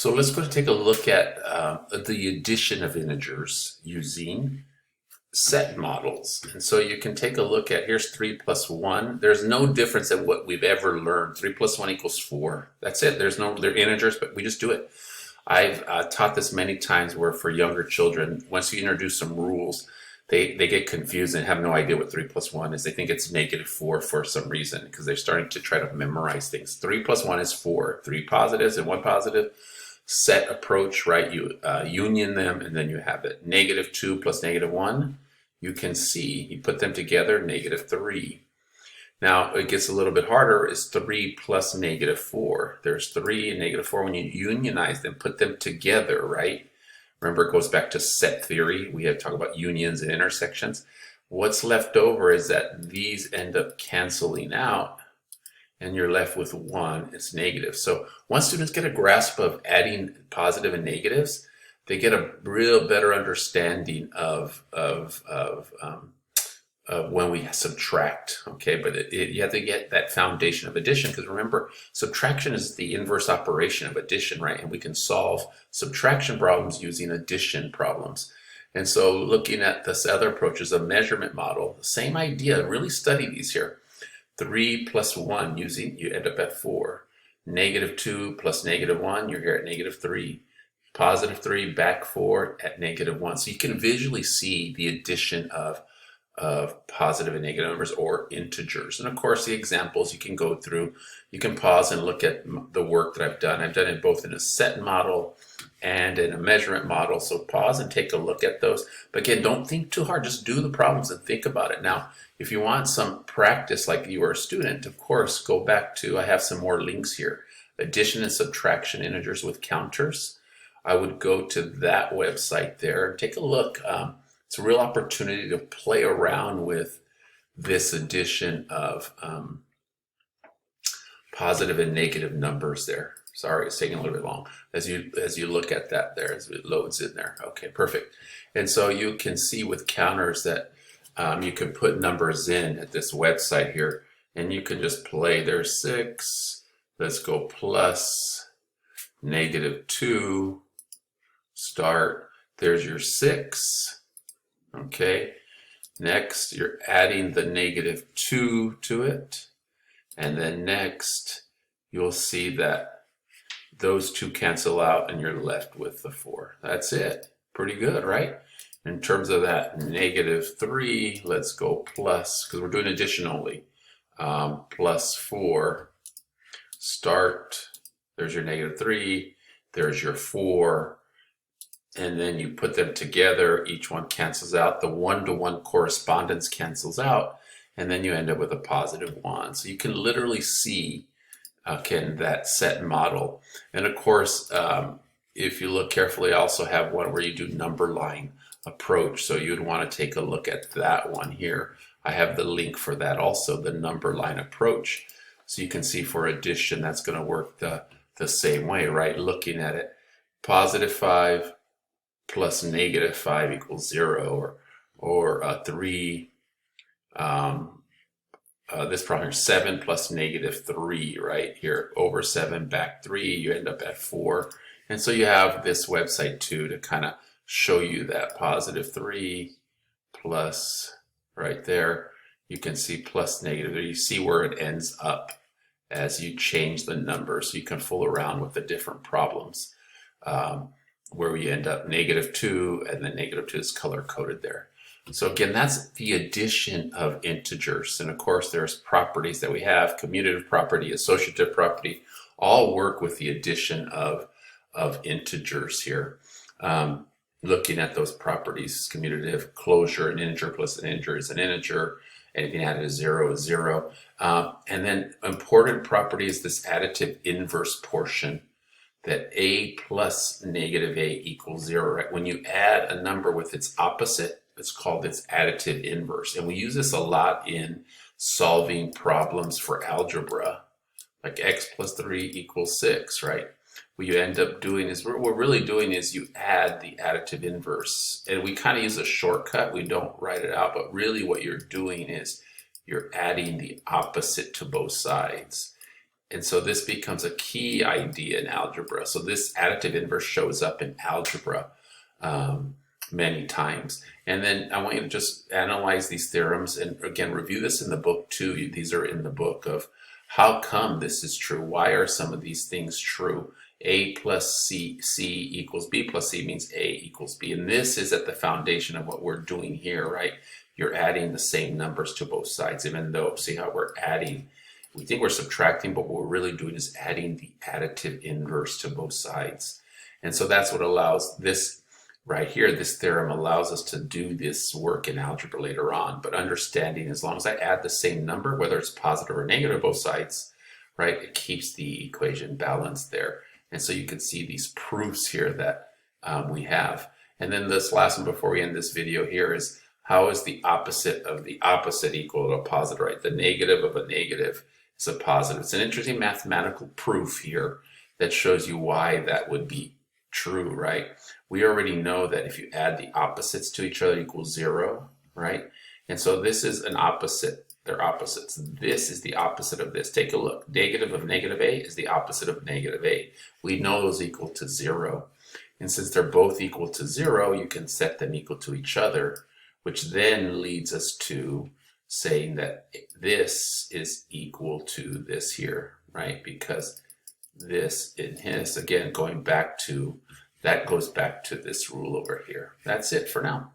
So let's go take a look at the addition of integers using set models. And so you can take a look at, here's 3 plus 1. There's no difference in what we've ever learned. 3 plus 1 equals 4. That's it. They're integers, but we just do it. I've taught this many times where for younger children, once you introduce some rules, they get confused and have no idea what 3 plus 1 is. They think it's -4 for some reason because they're starting to try to memorize things. 3 plus 1 is 4. 3 positives and 1 positive. Set approach, right? You union them and then you have it. -2 plus -1. You can see, you put them together, -3. Now it gets a little bit harder, is 3 plus -4. There's 3 and -4. When you unionize them, put them together, right? Remember, it goes back to set theory. We had talked about unions and intersections. What's left over is that these end up canceling out and you're left with 1. It's negative. So once students get a grasp of adding positive and negatives, they get a real better understanding of when we subtract, okay? But you have to get that foundation of addition, because remember, subtraction is the inverse operation of addition, right? And we can solve subtraction problems using addition problems. And so looking at this other approach is a measurement model, same idea, really study these here. 3 plus 1, you end up at 4. -2 plus -1, you're here at -3. +3 back 4 at -1. So you can visually see the addition of positive and negative numbers or integers. And of course, the examples you can go through, you can pause and look at the work that I've done. I've done it both in a set model and in a measurement model. So pause and take a look at those. But again, don't think too hard. Just do the problems and think about it. Now, if you want some practice like you were a student, of course, go back to, I have some more links here. Addition and subtraction integers with counters. I would go to that website there and take a look. It's a real opportunity to play around with this addition of positive and negative numbers there. Sorry, it's taking a little bit long as you look at that there as it loads in there. Okay, perfect. And so you can see with counters that you can put numbers in at this website here, and you can just play. There's 6. Let's go plus -2. Start. There's your 6. Okay. Next, you're adding the -2 to it. And then next, you'll see that those two cancel out and you're left with the 4. That's it. Pretty good, right? In terms of that -3, let's go plus, because we're doing addition only. Plus 4. Start. There's your -3. There's your 4. And then you put them together, each one cancels out, the one-to-one correspondence cancels out, and then you end up with a +1. So you can literally see that set model. And of course, if you look carefully, I also have one where you do number line approach. So you'd want to take a look at that one here. I have the link for that also, the number line approach. So you can see for addition, that's going to work the same way, right? Looking at it, +5 plus -5 equals 0, or 3. This problem here, 7 plus -3, right here, over 7 back 3, you end up at 4. And so you have this website too to kind of show you that +3 plus right there. You can see plus -3. You see where it ends up as you change the numbers. So you can fool around with the different problems. Where we end up -2, and then -2 is color coded there. So again, that's the addition of integers. And of course, there's properties that we have, commutative property, associative property, all work with the addition of integers here. Looking at those properties, commutative, closure, an integer plus an integer is an integer, anything added to 0 is 0. And then important property is this additive inverse portion, that a plus -a equals 0, right? When you add a number with its opposite, it's called its additive inverse. And we use this a lot in solving problems for algebra, like x plus 3 equals 6, right? What you end up doing is, what we're really doing is you add the additive inverse. And we kind of use a shortcut. We don't write it out, but really what you're doing is you're adding the opposite to both sides. And so this becomes a key idea in algebra. So this additive inverse shows up in algebra many times. And then I want you to just analyze these theorems and again, review this in the book too. These are in the book of how come this is true? Why are some of these things true? A plus C equals B plus C means A equals B. And this is at the foundation of what we're doing here, right? You're adding the same numbers to both sides, even though, see how we're adding. We think we're subtracting, but what we're really doing is adding the additive inverse to both sides. And so that's what allows this right here. This theorem allows us to do this work in algebra later on. But understanding, as long as I add the same number, whether it's positive or negative both sides, right, it keeps the equation balanced there. And so you can see these proofs here that we have. And then this last one before we end this video here is, how is the opposite of the opposite equal to a positive, right? The negative of a negative is a positive. It's an interesting mathematical proof here that shows you why that would be true, right? We already know that if you add the opposites to each other equals 0, right? And so this is an opposite. They're opposites. This is the opposite of this. Take a look. Negative of negative A is the opposite of negative A. We know those equal to 0. And since they're both equal to 0, you can set them equal to each other, which then leads us to saying that this is equal to this here, right? Because this in his, again, going back to, that goes back to this rule over here. That's it for now.